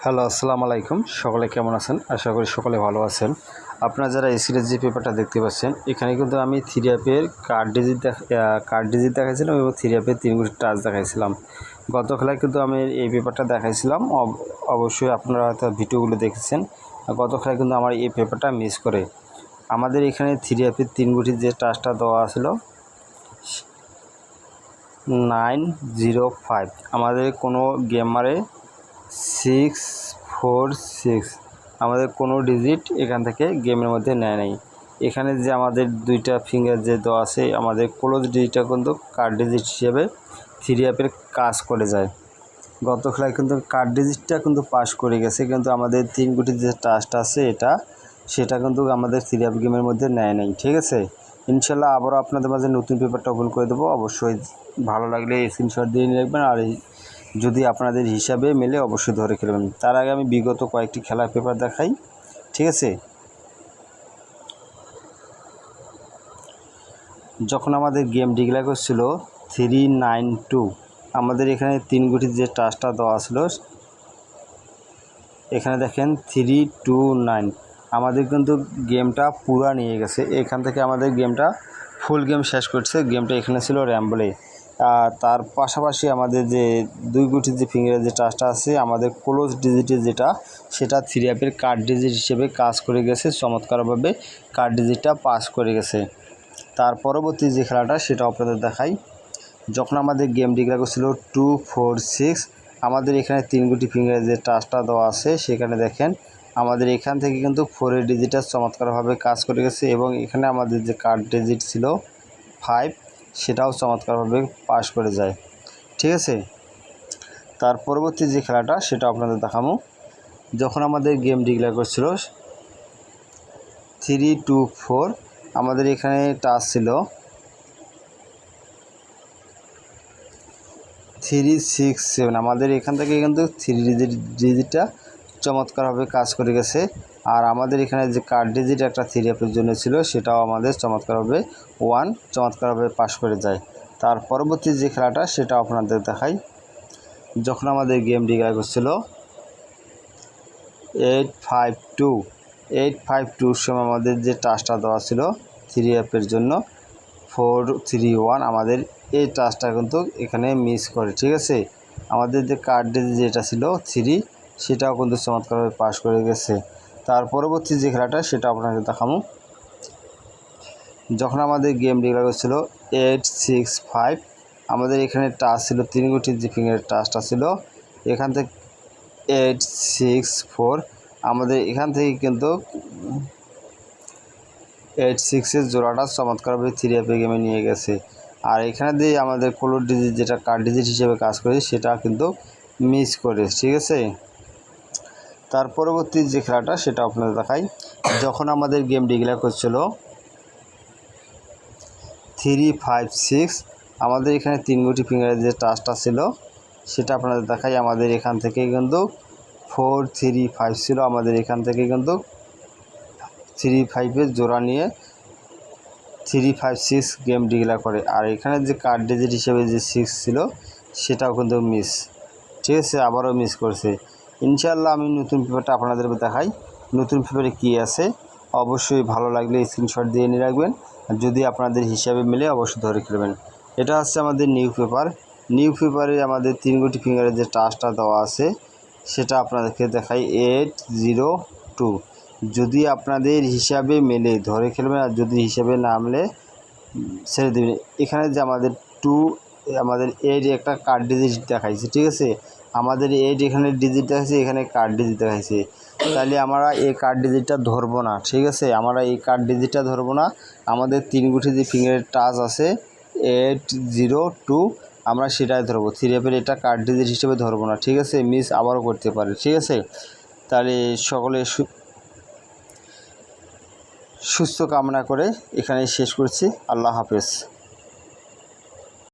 Hello, আসসালামু আলাইকুম। সকলে কেমন আছেন? আশা করি সকলে ভালো আছেন। আপনারা যারা এই সিরিজ যে পেপারটা দেখতে পাচ্ছেন, এখানে কিন্তু আমি 3 অ্যাপের কার্ড ডিজিট দেখাইছিলাম এবং 3 অ্যাপের 3 টাচ দেখাইছিলাম। গত খেলায় কিন্তু আমি এই পেপারটা দেখাইছিলাম। অবশ্যই আপনারা হয়তো ভিডিওগুলো দেখেছেন। গত খেলায় কিন্তু আমার এই পেপারটা মিস করে। আমাদের এখানে 3 অ্যাপের 3 যে টাচটা দেওয়া ছিল 905, আমাদের কোনো গেমারে 646, আমাদের কোনো ডিজিট এখান থেকে গেমের মধ্যে নেয় নাই। এখানে যে আমাদের 2টা ফিঙ্গার যে দেওয়া আছে, আমাদের ক্লোজ ডিজিটটা কিন্তু কার্ড ডিজিট হিসেবে 3 অ্যাপের কাজ করে যায়। গত খেলায় কিন্তু কার্ড ডিজিটটা কিন্তু পাস করে গেছে, কিন্তু আমাদের 3 যে টাচটা আছে সেটা কিন্তু আমাদের 3 অ্যাপ গেমের মধ্যে নেয় নাই। ঠিক আছে, ইনশাল্লাহ আবারও আপনাদের মাঝে নতুন পেপারটা ওপেন করে দেবো। অবশ্যই ভালো লাগলে স্ক্রিনশট দিয়ে নিয়ে রাখবেন, আর যদি আপনাদের হিসাবে মেলে অবশ্যই ধরে খেলবেন। তার আগে আমি বিগত কয়েকটি খেলার পেপার দেখাই। ঠিক আছে, যখন আমাদের গেম ডিক্লেয়ার করছিল 392, আমাদের এখানে 3 যে টাচটা দেওয়া ছিল, এখানে দেখেন 329, আমাদের কিন্তু গেমটা পুরা নিয়ে গেছে। এখান থেকে আমাদের গেমটা ফুল গেম শেষ করছে। গেমটা এখানে ছিল র্যাম্বলে। তার পাশাপাশি আমাদের যে 2 যে ফিঙ্গারের যে টাচটা আছে, আমাদের ক্লোজ ডিজিটে সেটা 3 অ্যাপের কার্ড ডিজিট হিসেবে কাজ করে গেছে। চমৎকারভাবে কার্ড ডিজিটটা পাস করে গেছে। তার পরবর্তী যে খেলাটা সেটা আপনাদের দেখাই। যখন আমাদের গেম ডিক্লেয়ার করছিল 246, আমাদের এখানে 3 ফিঙ্গারের যে টাচটা দেওয়া আছে, সেখানে দেখেন আমাদের এখান থেকে কিন্তু 4 ডিজিটটা চমৎকারভাবে কাজ করে গেছে, এবং এখানে আমাদের যে কার্ড ডিজিট ছিল 5, সেটাও চমৎকারভাবে পাস করে যায়। ঠিক আছে, তার পরবর্তী যে খেলাটা সেটা আপনাদের দেখাবো। যখন আমাদের গেম ডিক্লেয়ার করছিল 324, আমাদের এখানে টাচ ছিল 367, আমাদের এখান থেকে কিন্তু 3 ডিজিটটা চমৎকারভাবে কাজ করে গেছে। আর আমাদের এখানে যে কার্ড ডিজিট একটা 3 অ্যাপের জন্য ছিল, সেটাও আমাদের চমৎকারভাবে 1 চমৎকারভাবে পাস করে যায়। তার পরবর্তী যে খেলাটা সেটা আপনাদের দেখাই। যখন আমাদের গেম ডিক্লেয়ার করছিল 852 সময় আমাদের যে টাচটা দেওয়া ছিল 3 অ্যাপের জন্য 431, আমাদের এই টাচটা কিন্তু এখানে মিস করে। ঠিক আছে, আমাদের যে কার্ড যেটা ছিল 3, সেটাও কিন্তু চমৎকারভাবে পাস করে গেছে। তার পরবর্তী যে খেলাটা সেটা আপনাকে দেখাবো। যখন আমাদের গেম ডিক্লেয়ার করছিল 865, আমাদের এখানে টাচ ছিল 3 যে ফিঙ্গারের টাচটা ছিল, এখান থেকে 864, আমাদের এখান থেকে কিন্তু 86-এর জোড়াটা চমৎকারভাবে 3 অ্যাপে গেমে নিয়ে গেছে। আর এখানে দিয়ে আমাদের ক্লোজ ডিজিট যেটা কার্ড ডিজিট হিসেবে কাজ করে, সেটা কিন্তু মিস করে। ঠিক আছে, তার পরবর্তী যে খেলাটা সেটা আপনাদের দেখাই। যখন আমাদের গেম ডিক্লেয়ার করছিল 356, আমাদের এখানে 3 ফিঙ্গারের যে টাচটা ছিল সেটা আপনাদের দেখাই। আমাদের এখান থেকে কিন্তু 435 ছিল, আমাদের এখান থেকে কিন্তু 35-এর জোড়া নিয়ে 356 গেম ডিক্লেয়ার করে। আর এখানে যে কার্ড ডিজিট হিসেবে যে 6 ছিল, সেটাও কিন্তু মিস। ঠিক আছে, আবারও মিস করছে। ইনশাআল্লাহ আমি নতুন পেপারটা আপনাদের দেখাই। নতুন পেপারে কী আছে অবশ্যই ভালো লাগলে স্ক্রিনশট দিয়ে নিয়ে রাখবেন, আর যদি আপনাদের হিসাবে মিলে অবশ্যই ধরে খেলবেন। এটা হচ্ছে আমাদের নিউ পেপার। নিউ পেপারে আমাদের 3 ফিঙ্গারের যে টাচটা দেওয়া আছে, সেটা আপনাদেরকে দেখাই 802। যদি আপনাদের হিসাবে মেলে ধরে খেলবেন, আর যদি হিসাবে না মেলে ছেড়ে দেবেন। এখানে যে আমাদের 2, আমাদের 8 একটা কার্ড ডিজিট দেখাইছে। ঠিক আছে, আমাদের 8 এখানে ডিজিট দেখাইছে, এখানে কার্ড ডিজিট দেখাইছে। তাহলে আমরা এই কার্ড ডিজিটটা ধরবো না। ঠিক আছে, আমরা এই কার্ড ডিজিটটা ধরবো না। আমাদের 3 যে ফিঙ্গারের টাচ আছে 802, আমরা সেটাই ধরবো। 3 অ্যাপের এটা কার্ড ডিজিট হিসেবে ধরবো না। ঠিক আছে, মিস আবারও করতে পারে। ঠিক আছে, তাহলে সকলে সুস্থ কামনা করে এখানে শেষ করছি। আল্লাহ হাফেজ।